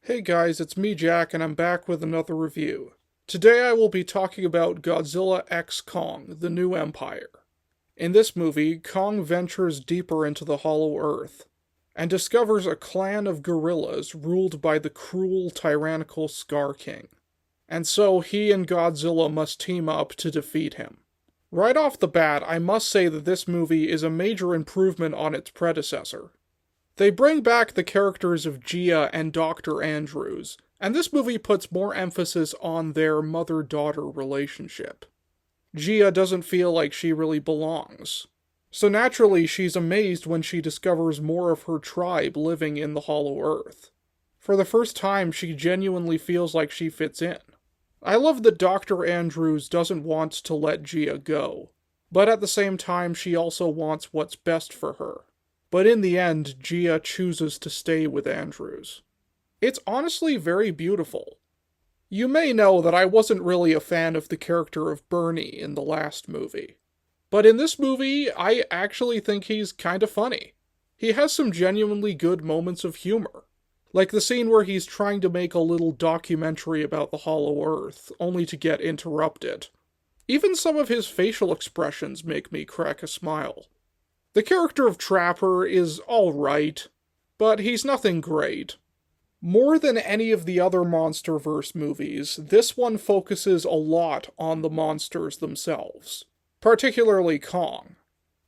Hey guys, it's me Jack and I'm back with another review. Today I will be talking about Godzilla x Kong, The New Empire. In this movie, Kong ventures deeper into the Hollow Earth, and discovers a clan of gorillas ruled by the cruel, tyrannical Scar King. And so he and Godzilla must team up to defeat him. Right off the bat, I must say that this movie is a major improvement on its predecessor. They bring back the characters of Gia and Dr. Andrews, and this movie puts more emphasis on their mother-daughter relationship. Gia doesn't feel like she really belongs. So naturally, she's amazed when she discovers more of her tribe living in the Hollow Earth. For the first time, she genuinely feels like she fits in. I love that Dr. Andrews doesn't want to let Gia go, but at the same time, she also wants what's best for her. But in the end, Gia chooses to stay with Andrews. It's honestly very beautiful. You may know that I wasn't really a fan of the character of Bernie in the last movie. But in this movie, I actually think he's kinda funny. He has some genuinely good moments of humor. Like the scene where he's trying to make a little documentary about the Hollow Earth, only to get interrupted. Even some of his facial expressions make me crack a smile. The character of Trapper is alright, but he's nothing great. More than any of the other MonsterVerse movies, this one focuses a lot on the monsters themselves, particularly Kong.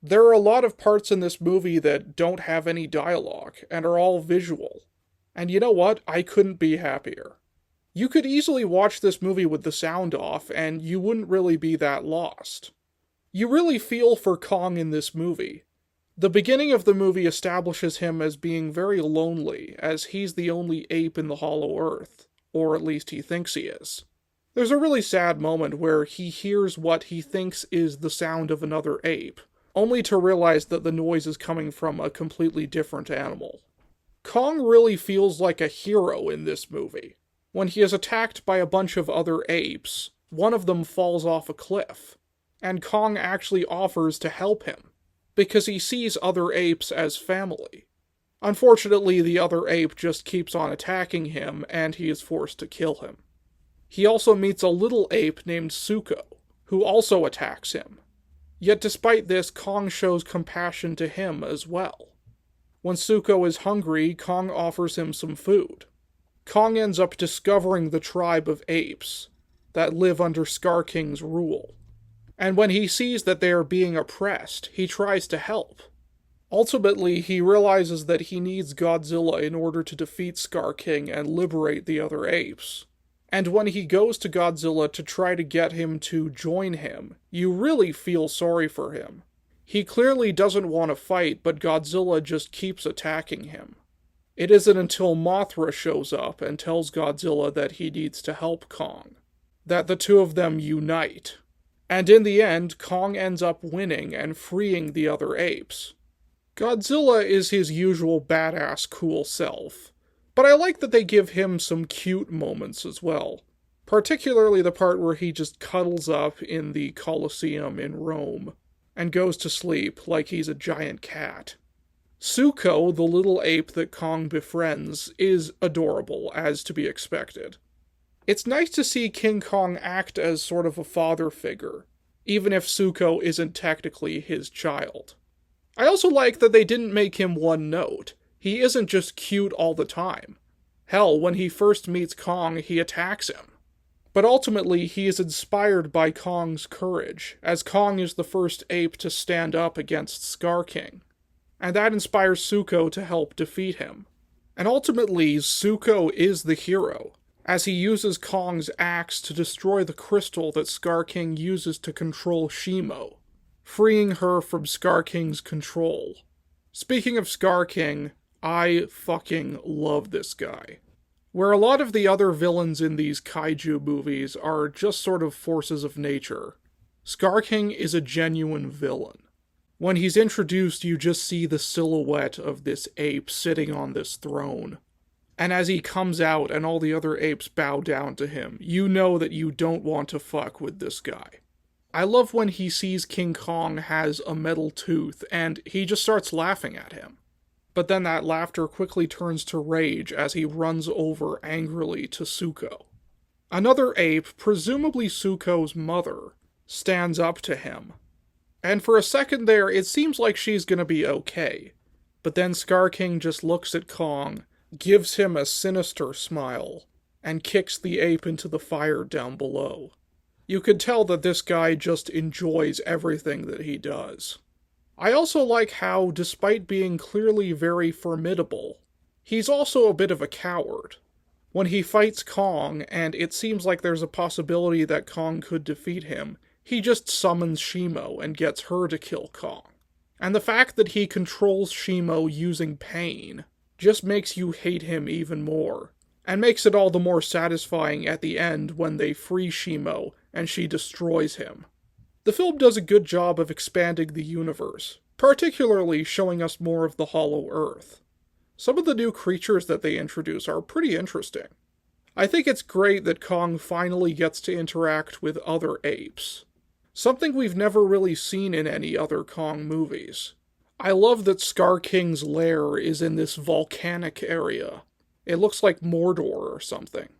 There are a lot of parts in this movie that don't have any dialogue, and are all visual. And you know what? I couldn't be happier. You could easily watch this movie with the sound off, and you wouldn't really be that lost. You really feel for Kong in this movie. The beginning of the movie establishes him as being very lonely, as he's the only ape in the Hollow Earth, or at least he thinks he is. There's a really sad moment where he hears what he thinks is the sound of another ape, only to realize that the noise is coming from a completely different animal. Kong really feels like a hero in this movie. When he is attacked by a bunch of other apes, one of them falls off a cliff, and Kong actually offers to help him, because he sees other apes as family. Unfortunately, the other ape just keeps on attacking him, and he is forced to kill him. He also meets a little ape named Suko, who also attacks him. Yet despite this, Kong shows compassion to him as well. When Suko is hungry, Kong offers him some food. Kong ends up discovering the tribe of apes that live under Scar King's rule. And when he sees that they are being oppressed, he tries to help. Ultimately, he realizes that he needs Godzilla in order to defeat Scar King and liberate the other apes. And when he goes to Godzilla to try to get him to join him, you really feel sorry for him. He clearly doesn't want to fight, but Godzilla just keeps attacking him. It isn't until Mothra shows up and tells Godzilla that he needs to help Kong that the two of them unite. And in the end, Kong ends up winning and freeing the other apes. Godzilla is his usual badass cool self, but I like that they give him some cute moments as well. Particularly the part where he just cuddles up in the Colosseum in Rome, and goes to sleep like he's a giant cat. Suko, the little ape that Kong befriends, is adorable, as to be expected. It's nice to see King Kong act as sort of a father figure, even if Suko isn't technically his child. I also like that they didn't make him one note. He isn't just cute all the time. Hell, when he first meets Kong, he attacks him. But ultimately, he is inspired by Kong's courage, as Kong is the first ape to stand up against Scar King. And that inspires Suko to help defeat him. And ultimately, Suko is the hero, as he uses Kong's axe to destroy the crystal that Scar King uses to control Shimo, freeing her from Scar King's control. Speaking of Scar King, I fucking love this guy. Where a lot of the other villains in these kaiju movies are just sort of forces of nature, Scar King is a genuine villain. When he's introduced, you just see the silhouette of this ape sitting on this throne. And as he comes out and all the other apes bow down to him, you know that you don't want to fuck with this guy. I love when he sees King Kong has a metal tooth and he just starts laughing at him. but then that laughter quickly turns to rage as he runs over angrily to Suko. Another ape, presumably Suko's mother, stands up to him. And for a second there, it seems like she's gonna be okay. But then Scar King just looks at Kong, gives him a sinister smile, and kicks the ape into the fire down below. You could tell that this guy just enjoys everything that he does. I also like how, despite being clearly very formidable, he's also a bit of a coward. When he fights Kong, and it seems like there's a possibility that Kong could defeat him, he just summons Shimo and gets her to kill Kong. And the fact that he controls Shimo using pain just makes you hate him even more, and makes it all the more satisfying at the end when they free Shimo and she destroys him. The film does a good job of expanding the universe, particularly showing us more of the Hollow Earth. Some of the new creatures that they introduce are pretty interesting. I think it's great that Kong finally gets to interact with other apes. Something we've never really seen in any other Kong movies. I love that Scar King's lair is in this volcanic area. It looks like Mordor or something.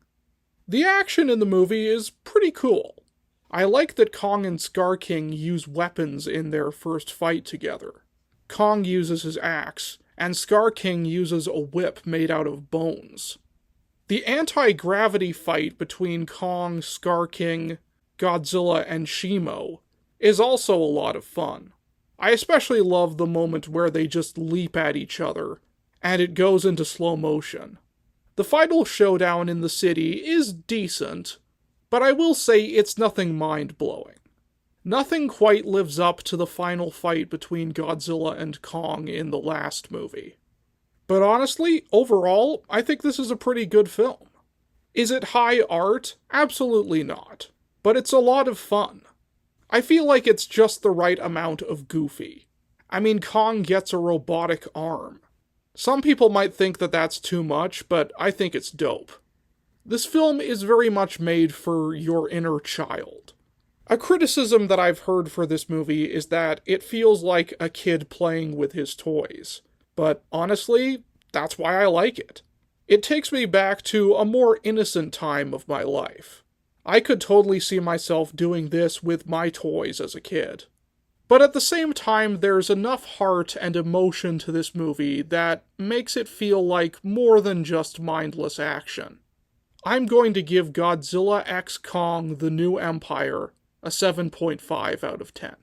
The action in the movie is pretty cool. I like that Kong and Scar King use weapons in their first fight together. Kong uses his axe, and Scar King uses a whip made out of bones. The anti-gravity fight between Kong, Scar King, Godzilla, and Shimo is also a lot of fun. I especially love the moment where they just leap at each other, and it goes into slow motion. The final showdown in the city is decent, but I will say it's nothing mind-blowing. Nothing quite lives up to the final fight between Godzilla and Kong in the last movie. But honestly, overall, I think this is a pretty good film. Is it high art? Absolutely not. But it's a lot of fun. I feel like it's just the right amount of goofy. I mean, Kong gets a robotic arm. Some people might think that that's too much, but I think it's dope. This film is very much made for your inner child. A criticism that I've heard for this movie is that it feels like a kid playing with his toys. But honestly, that's why I like it. It takes me back to a more innocent time of my life. I could totally see myself doing this with my toys as a kid. But at the same time, there's enough heart and emotion to this movie that makes it feel like more than just mindless action. I'm going to give Godzilla x Kong: The New Empire a 7.5 out of 10.